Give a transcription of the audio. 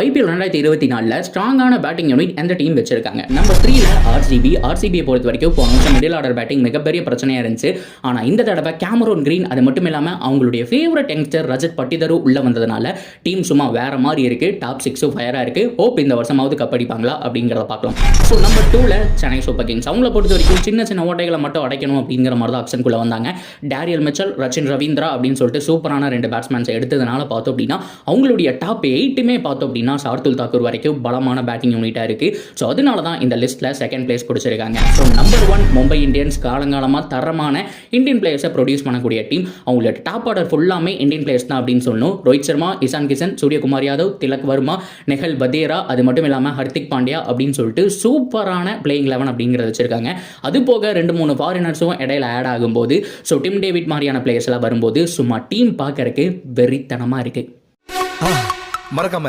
IPL 2024 ஸ்ட்ராங்கான batting unit எந்த team வச்சிருக்காங்க. நம்பர் 3ல ஆர்சிபியை பொறுத்த வரைக்கும் போன வருஷம் மிடில் ஆர்டர் பேட்டிங் மிகப்பெரிய பிரச்சனையா இருந்துச்சு. ஆனா இந்த தடவை கேமரூன் கிரீன் அது மட்டும் இல்லாம அவங்களுடைய ஃபேவரட் யங்ஸ்டர் ரஜத் பட்டிதரு உள்ள வந்ததுனால டீம் சும்மா வேற மாதிரி இருக்கு. டாப் 6 ஃபயரா இருக்கு. ஹோப் இந்த வருஷமாவது கப் அடிப்பாங்களா அப்படிங்கறத பார்க்கலாம். ஸோ நம்பர் 2ல சென்னை சூப்பர் கிங்ஸ். அவங்கள பொறுத்த வரைக்கும் சின்ன சின்ன ஓட்டைகளை மட்டும் அடைக்கணும் அப்படிங்கிற மாதிரி தான் ஆக்ஷனுக்குள்ள வந்தாங்க. டேரியல் மிச்சல், ரச்சின் ரவீந்திரா அப்படின்னு சொல்லிட்டு சூப்பரான 2 பேட்ஸ்மேன்ஸ் எடுத்ததுனால பார்த்தோம் அப்படின்னா அவங்களுடைய டாப் 8மே பார்த்தோம் அப்படின்னா ஷார்துல் தாக்கூர் வரைக்கும் பலமான பேட்டிங் யூனிட்டா இருக்கு. ஸோ அதனால தான் இந்த லிஸ்ட்ல செகண்ட் பிளேஸ் பிடிச்சிருக்காங்க. ஸோ நம்பர் 1 மும்பை இந்தியன்ஸ் காலங்காலமாக தரமான இந்தியன் பிளேயர்ஸை ப்ரொடியூஸ் பண்ணக்கூடிய டீம். அவங்களோட டாப் ஆர்டர் ஃபுல்லாமே இந்தியன் பிளேயர்ஸ் தான் அப்படின்னு சொல்லணும். ரோஹித் சர்மா, இசான் கிஷன், சூரியகுமார் யாதவ், திலக் வர்மா, நெஹல் பதேரா, அது மட்டும் இல்லாமல் ஹர்திக் பாண்டியா அப்படின்னு சொல்லிட்டு சூப்பரான பிளேயிங் 11 அப்படிங்கிறத வச்சிருக்காங்க. அது போக 2-3 ஃபாரினர்ஸும் இடையில ஆட் ஆகும்போது ஸோ டிம் டேவிட் மாதிரியான பிளேயர்ஸ் எல்லாம் வரும்போது சும்மா டீம் பார்க்கறதுக்கு வெறித்தனமா இருக்கு. மறக்காம